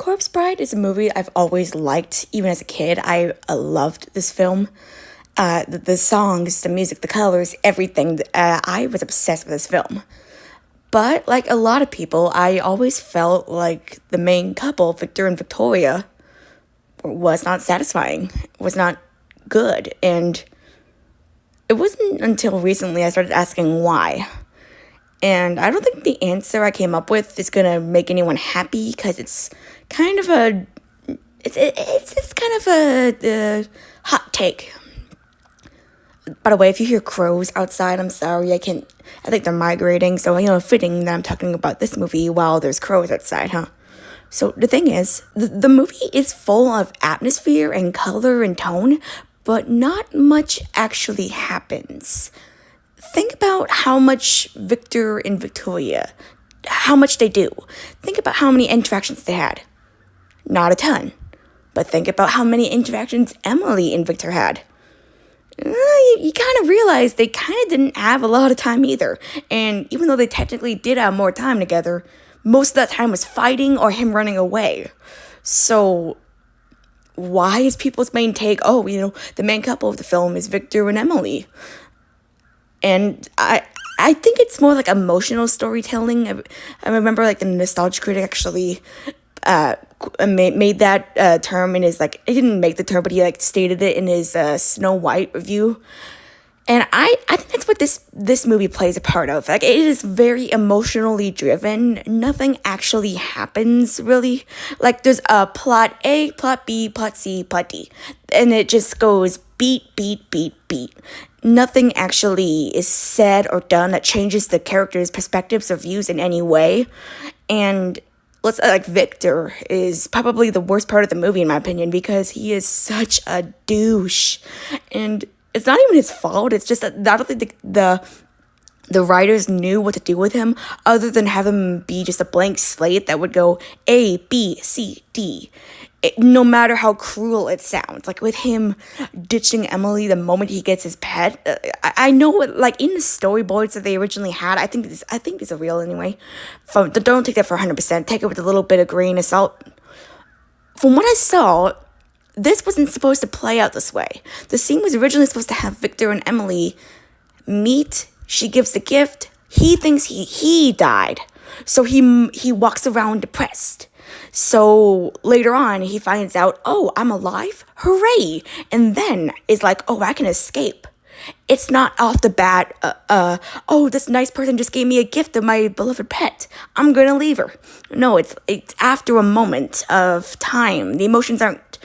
Corpse Bride is a movie I've always liked, even as a kid. I loved this film. The songs, the music, the colors, everything. I was obsessed with this film. But like a lot of people, I always felt like the main couple, Victor and Victoria, was not satisfying, was not good. And it wasn't until recently I started asking why. And I don't think the answer I came up with is gonna make anyone happy because it's kind of a it's kind of a hot take. By the way, if you hear crows outside, I'm sorry. I think they're migrating, so fitting that I'm talking about this movie while there's crows outside, huh? So the thing is, the movie is full of atmosphere and color and tone, but not much actually happens. Think about how much Victor and Victoria, how much they do. Think about how many interactions they had. Not a ton. But think about how many interactions Emily and Victor had. You kind of realize they kind of didn't have a lot of time either. And even though they technically did have more time together, most of that time was fighting or him running away. So why is people's main take, the main couple of the film is Victor and Emily? And I think it's more like emotional storytelling. I remember like the Nostalgia Critic actually made that term in his, he didn't make the term, but he stated it in his Snow White review. And I think that's what this movie plays a part of. It is very emotionally driven. Nothing actually happens, really. There's a plot A, plot B, plot C, plot D. And it just goes beat, beat, beat, beat. Nothing actually is said or done that changes the characters' perspectives or views in any way. And Victor is probably the worst part of the movie, in my opinion, because he is such a douche. And it's not even his fault. It's just that I don't think the writers knew what to do with him other than have him be just a blank slate that would go A, B, C, D. No matter how cruel it sounds. With him ditching Emily the moment he gets his pet. I know what, in the storyboards that they originally had, I think these are real anyway. Don't take that for 100%. Take it with a little bit of grain of salt. From what I saw, this wasn't supposed to play out this way. The scene was originally supposed to have Victor and Emily meet. She gives the gift. He thinks he died. So he walks around depressed. So later on, he finds out, oh, I'm alive? Hooray! And then is like, oh, I can escape. It's not off the bat, oh, this nice person just gave me a gift of my beloved pet. I'm gonna leave her. No, it's after a moment of time. The emotions aren't,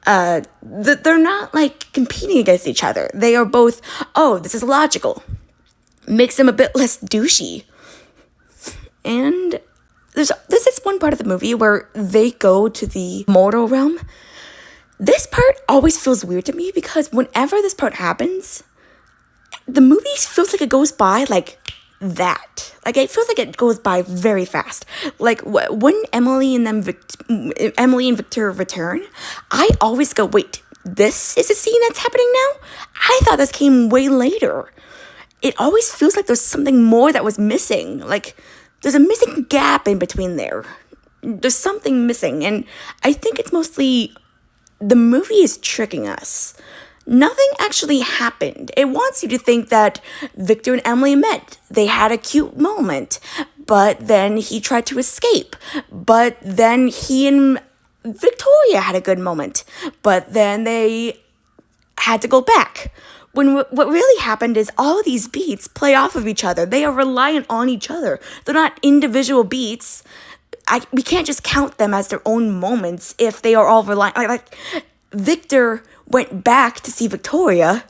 they're not competing against each other. They are both, oh, this is logical. Makes them a bit less douchey. And this is one part of the movie where they go to the mortal realm. This part always feels weird to me because whenever this part happens, the movie feels like it goes by like that. It feels like it goes by very fast. When Emily and Victor return, I always go, wait, this is a scene that's happening now? I thought this came way later. It always feels like there's something more that was missing. There's a missing gap in between there. There's something missing, and I think it's mostly the movie is tricking us. Nothing actually happened. It wants you to think that Victor and Emily met. They had a cute moment, but then he tried to escape. But then he and Victoria had a good moment, but then they had to go back. When what really happened is all of these beats play off of each other. They are reliant on each other. They're not individual beats. We can't just count them as their own moments if they are all reliant. Victor went back to see Victoria.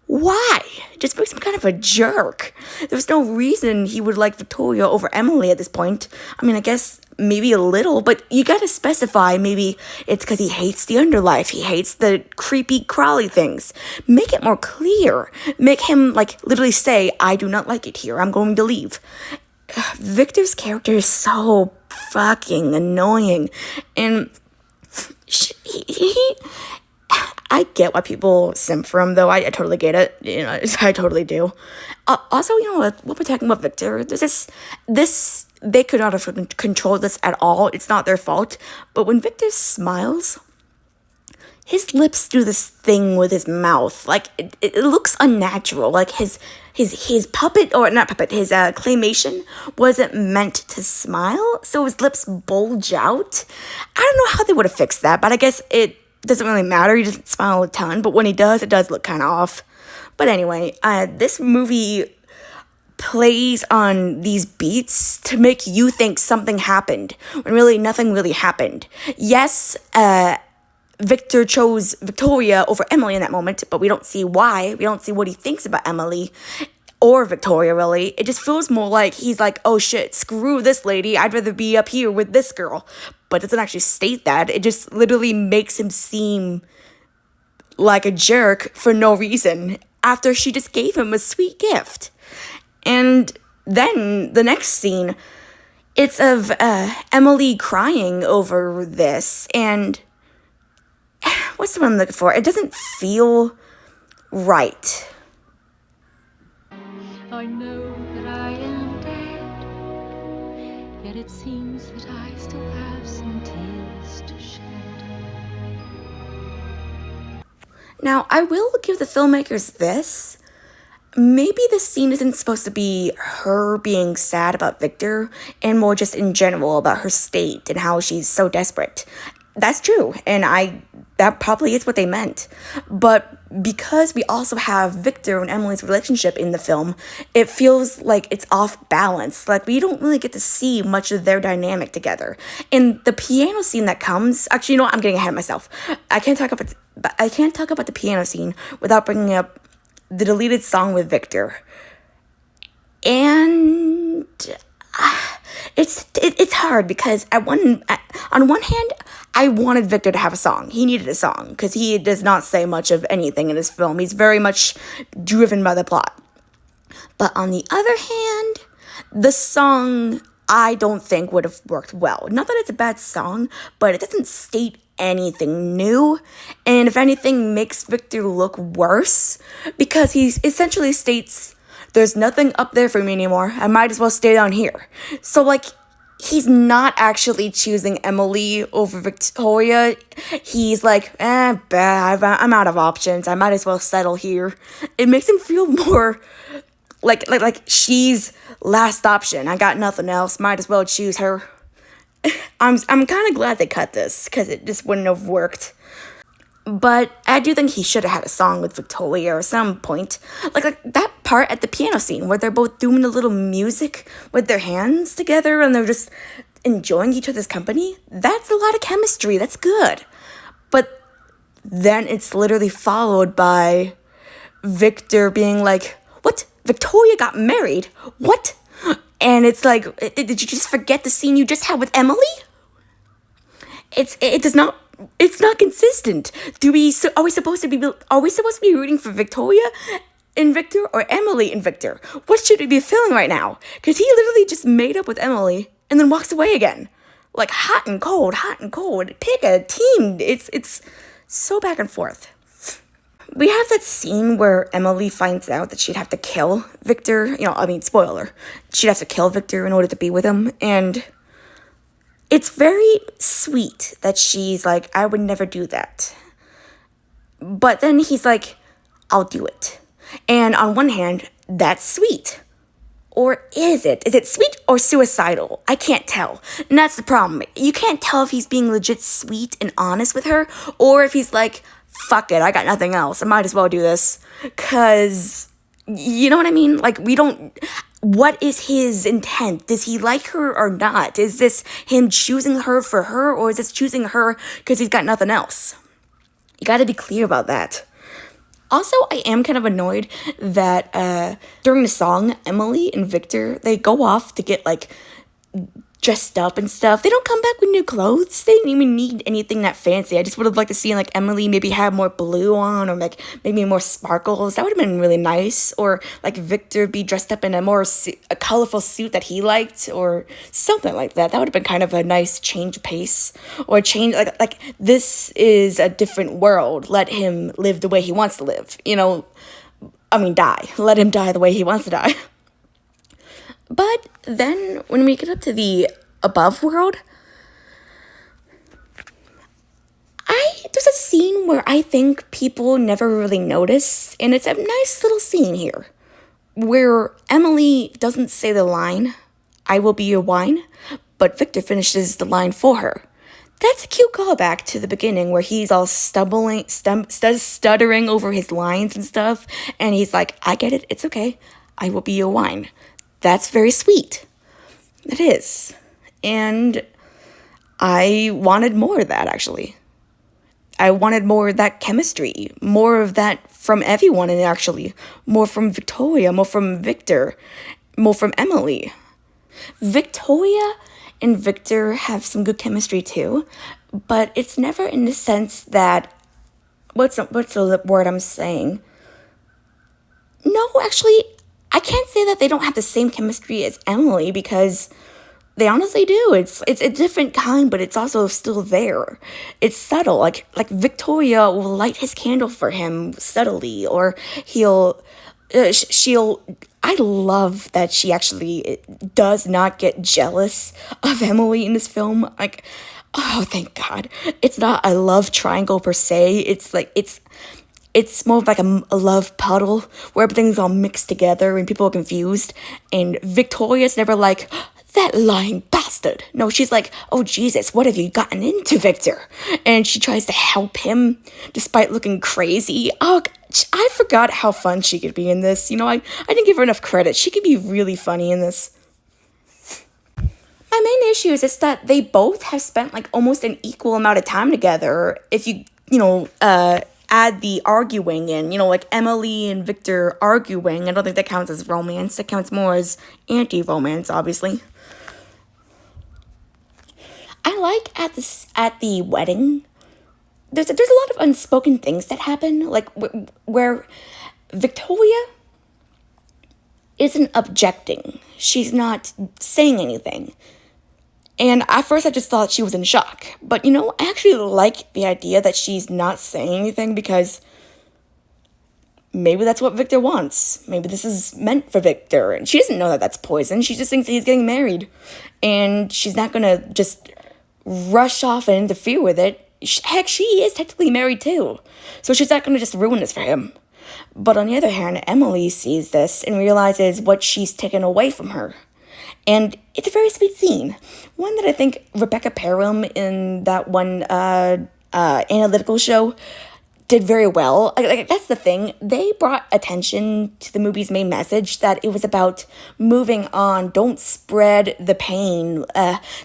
Why? It just makes him kind of a jerk. There's no reason he would like Victoria over Emily at this point. I mean, I guess maybe a little, but you gotta specify maybe it's because he hates the underlife. He hates the creepy, crawly things. Make it more clear. Make him, literally say, I do not like it here. I'm going to leave. Victor's character is so fucking annoying. And I get why people simp for him, though. I totally get it. I totally do. Also, what we're talking about Victor, this they could not have controlled this at all. It's not their fault. But when Victor smiles, his lips do this thing with his mouth. Like, it looks unnatural. Like, his puppet, or not puppet, his claymation wasn't meant to smile, so his lips bulge out. I don't know how they would have fixed that, but I guess it doesn't really matter. He doesn't smile a ton, but when he does, it does look kind of off. But anyway, this movie plays on these beats to make you think something happened when really nothing really happened. Yes, Victor chose Victoria over Emily in that moment, but we don't see why. We don't see what he thinks about Emily or Victoria, really. It just feels more like he's like, oh shit, screw this lady. I'd rather be up here with this girl. But it doesn't actually state that. It just literally makes him seem like a jerk for no reason after she just gave him a sweet gift. And then the next scene, it's of Emily crying over this, and what's the one I'm looking for? It doesn't feel right. I know that I am dead, yet it seems that I still have some tears to shed. Now, I will give the filmmakers this. Maybe this scene isn't supposed to be her being sad about Victor, and more just in general about her state and how she's so desperate. That's true, and that probably is what they meant. But because we also have Victor and Emily's relationship in the film, it feels like it's off balance. Like, we don't really get to see much of their dynamic together. And the piano scene that comes, actually, you know what? I'm getting ahead of myself. I can't talk about the piano scene without bringing up the deleted song with Victor. And it's hard because on one hand, I wanted Victor to have a song. He needed a song because he does not say much of anything in this film. He's very much driven by the plot. But on the other hand, the song I don't think would have worked well. Not that it's a bad song, but it doesn't state anything new, and if anything, makes Victor look worse because he essentially states, there's nothing up there for me anymore. I might as well stay down here. So, like, he's not actually choosing Emily over Victoria. He's like, bad, I'm out of options. I might as well settle here. It makes him feel more like she's last option. I got nothing else. Might as well choose her. I'm kind of glad they cut this because it just wouldn't have worked. But I do think he should have had a song with Victoria at some point. Like that part at the piano scene where they're both doing a little music with their hands together and they're just enjoying each other's company. That's a lot of chemistry. That's good. But then it's literally followed by Victor being like, what? Victoria got married? What? And it's like, did you just forget the scene you just had with Emily? It's not consistent. Are we supposed to be rooting for Victoria and Victor or Emily and Victor? What should we be feeling right now? Because he literally just made up with Emily and then walks away again. Like hot and cold. Pick a team. It's so back and forth. We have that scene where Emily finds out that she'd have to kill Victor. Spoiler. She'd have to kill Victor in order to be with him. And it's very sweet that she's like, I would never do that. But then he's like, I'll do it. And on one hand, that's sweet. Or is it? Is it sweet or suicidal? I can't tell. And that's the problem. You can't tell if he's being legit sweet and honest with her, or if he's like, fuck it, I got nothing else. I might as well do this. Because, you know what I mean? Like, what is his intent? Does he like her or not? Is this him choosing her for her, or is this choosing her because he's got nothing else? You gotta be clear about that. Also, I am kind of annoyed that during the song, Emily and Victor, they go off to get, like, dressed up and stuff. They don't come back with new clothes. They didn't even need anything that fancy. I just would have liked to see, like, Emily maybe have more blue on, or, like, maybe more sparkles. That would have been really nice. Or, like, Victor be dressed up in a colorful suit that he liked, or something like that. That would have been kind of a nice change of pace. Or change, like this is a different world. Let him live the way he wants to live. Die. Let him die the way he wants to die. But then when we get up to the above world, there's a scene where I think people never really notice, and it's a nice little scene here where Emily doesn't say the line, "I will be your wine," but Victor finishes the line for her. That's a cute callback to the beginning where he's all stuttering over his lines and stuff, and he's like, "I get it, it's okay. I will be your wine." That's very sweet. It is. And I wanted more of that, actually. I wanted more of that chemistry, more of that from everyone, and actually, more from Victoria, more from Victor, more from Emily. Victoria and Victor have some good chemistry too, but it's never in the sense that what's the word I'm saying? No, actually, I can't say that they don't have the same chemistry as Emily because they honestly do. It's a different kind, but it's also still there. It's subtle. Like Victoria will light his candle for him subtly, or she'll. I love that she actually does not get jealous of Emily in this film. Like, oh, thank God. It's not a love triangle per se. It's more of like a love puddle where everything's all mixed together and people are confused. And Victoria's never like, "That lying bastard." No, she's like, "Oh, Jesus, what have you gotten into, Victor?" And she tries to help him despite looking crazy. Oh, I forgot how fun she could be in this. I didn't give her enough credit. She could be really funny in this. My main issue is that they both have spent like almost an equal amount of time together. If add the arguing in, like Emily and Victor arguing, I don't think that counts as romance. That counts more as anti-romance, obviously. I like at the wedding. There's a lot of unspoken things that happen, like where Victoria isn't objecting. She's not saying anything. And at first I just thought she was in shock. But I actually like the idea that she's not saying anything because maybe that's what Victor wants. Maybe this is meant for Victor. And she doesn't know that that's poison. She just thinks that he's getting married. And she's not going to just rush off and interfere with it. Heck, she is technically married too. So she's not going to just ruin this for him. But on the other hand, Emily sees this and realizes what she's taken away from her. And it's a very sweet scene. One that I think Rebecca Perham in that one analytical show did very well. Like, that's the thing. They brought attention to the movie's main message that it was about moving on. Don't spread the pain.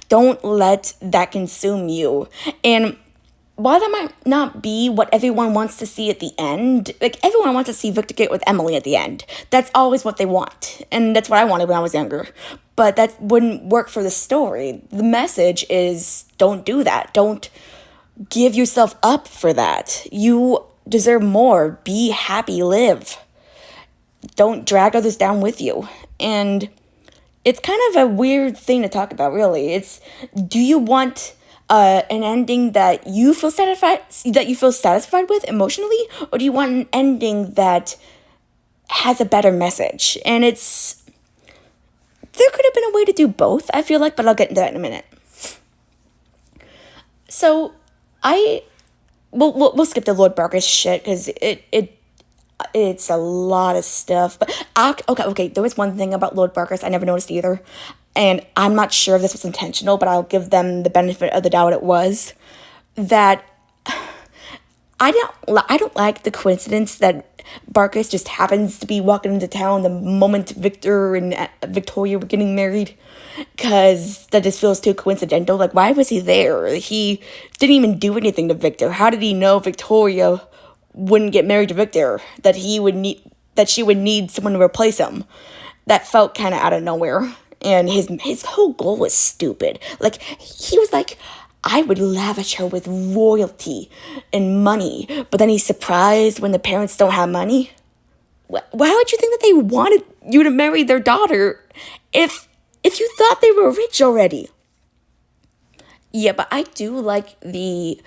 Don't let that consume you. And while that might not be what everyone wants to see at the end, like everyone wants to see Victor get with Emily at the end. That's always what they want. And that's what I wanted when I was younger. But that wouldn't work for the story. The message is don't do that. Don't give yourself up for that. You deserve more. Be happy, live. Don't drag others down with you. And it's kind of a weird thing to talk about, really. Do you want an ending that you feel satisfied with emotionally, or do you want an ending that has a better message? And there could have been a way to do both, I feel like, but I'll get into that in a minute. So we'll skip the Lord Barker's shit because it's a lot of stuff. But okay. There was one thing about Lord Barker's I never noticed either, and I'm not sure if this was intentional, but I'll give them the benefit of the doubt. It was that I don't like the coincidence that Barkus just happens to be walking into town the moment Victor and Victoria were getting married, because that just feels too coincidental. Like, why was he there? He didn't even do anything to Victor. How did he know Victoria wouldn't get married to Victor? That she would need someone to replace him? That felt kind of out of nowhere. And his whole goal was stupid. Like, he was like, I would lavish her with royalty and money, but then he's surprised when the parents don't have money. Why would you think that they wanted you to marry their daughter if you thought they were rich already? Yeah, but I do like the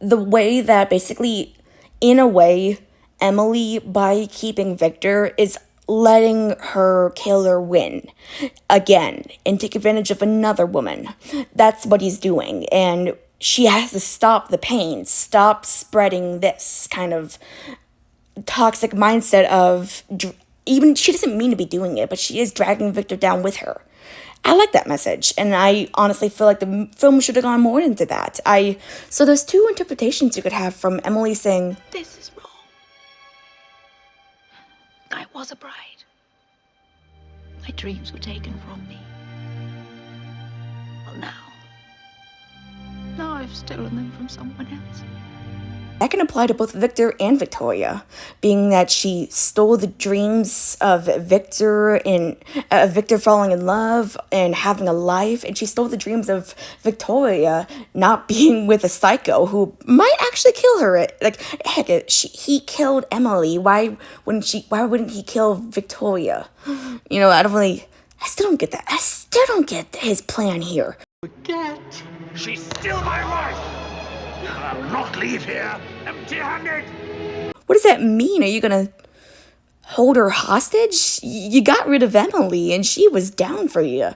way that basically, in a way, Emily, by keeping Victor, is letting her killer win again and take advantage of another woman. That's what he's doing. And she has to stop the pain, stop spreading this kind of toxic mindset of even she doesn't mean to be doing it, but she is dragging Victor down with her. I like that message, and I honestly feel like the film should have gone more into that. So there's two interpretations you could have from Emily saying, This is wrong. I was a bride. My dreams were taken from me. Well, now I've stolen them from someone else. that can apply to both Victor and Victoria, being that she stole the dreams of Victor and Victor falling in love and having a life, and she stole the dreams of Victoria not being with a psycho who might actually kill her. Like, heck, he killed Emily. Why wouldn't he kill Victoria? I still don't get that. I still don't get his plan here. Forget. She's still my wife. I'll not leave here empty-handed. What does that mean? Are you gonna hold her hostage? You got rid of Emily and she was down for you.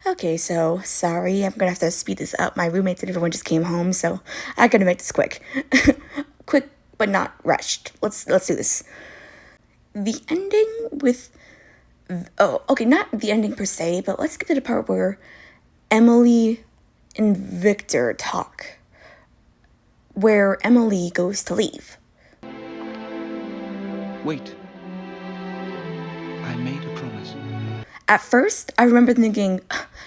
Okay, so sorry, I'm gonna have to speed this up. My roommates and everyone just came home, so I gotta make this quick. Quick, but not rushed. Let's do this. The ending with... Oh, okay, not the ending per se, but let's get to the part where Emily and Victor talk. Where Emily goes to leave. Wait. I made a promise. At first, I remember thinking,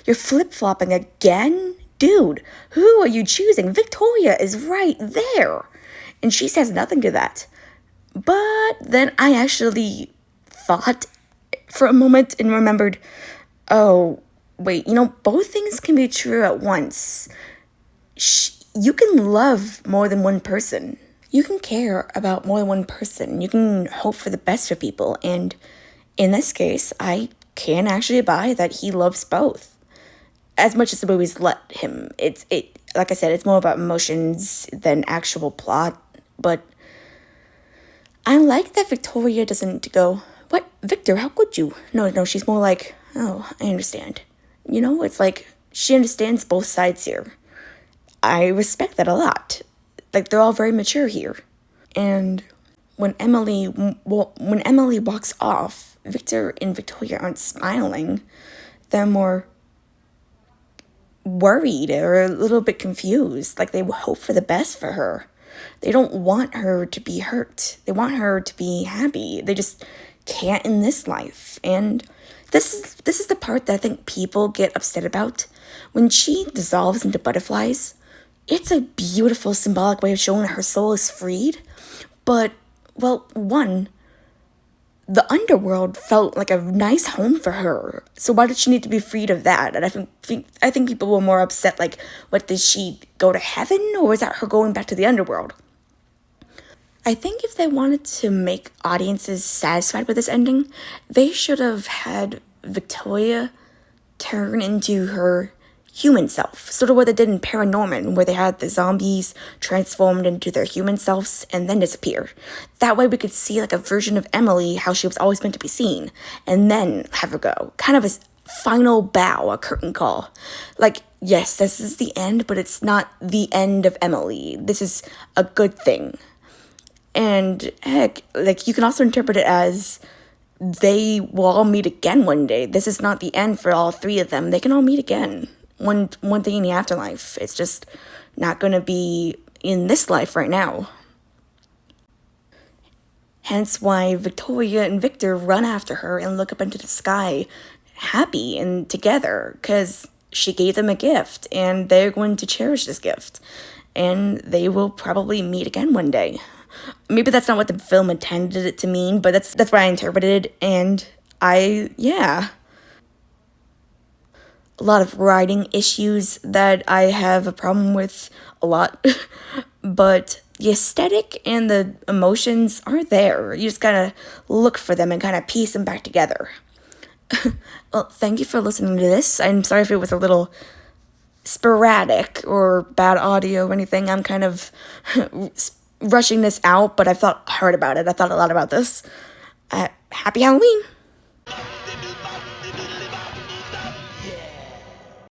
you're flip-flopping again? Dude, who are you choosing? Victoria is right there. And she says nothing to that. But then I actually thought for a moment and remembered, oh, wait, both things can be true at once. You can love more than one person. You can care about more than one person. You can hope for the best for people. And in this case, I can actually buy that he loves both. As much as the movies let him. Like I said, it's more about emotions than actual plot. But I like that Victoria doesn't go, what, Victor, how could you? No, she's more like, oh, I understand. It's like she understands both sides here. I respect that a lot. Like, they're all very mature here. And when Emily walks off, Victor and Victoria aren't smiling. They're more worried or a little bit confused. Like, they hope for the best for her. They don't want her to be hurt. They want her to be happy. They just can't in this life. And this is the part that I think people get upset about. When she dissolves into butterflies, it's a beautiful symbolic way of showing her soul is freed. But, well, one, the underworld felt like a nice home for her. So why did she need to be freed of that? And I think people were more upset, like, what, did she go to heaven? Or was that her going back to the underworld? I think if they wanted to make audiences satisfied with this ending, they should have had Victoria turn into her human self, sort of what they did in Paranorman, where they had the zombies transformed into their human selves and then disappear. That way we could see like a version of Emily, how she was always meant to be seen, and then have her go. Kind of a final bow, a curtain call. Like, yes, this is the end, but it's not the end of Emily. This is a good thing. And heck, like, you can also interpret it as they will all meet again one day. This is not the end for all three of them. They can all meet again. One thing in the afterlife. It's just not going to be in this life right now. Hence why Victoria and Victor run after her and look up into the sky happy and together, because she gave them a gift and they're going to cherish this gift. And they will probably meet again one day. Maybe that's not what the film intended it to mean, but that's what I interpreted. And a lot of writing issues that I have a problem with a lot. But the aesthetic and the emotions are there. You just gotta look for them and kind of piece them back together. Well, thank you for listening to this. I'm sorry if it was a little sporadic or bad audio or anything. I'm kind of rushing this out, but I've thought hard about it. I thought a lot about this. Happy Halloween!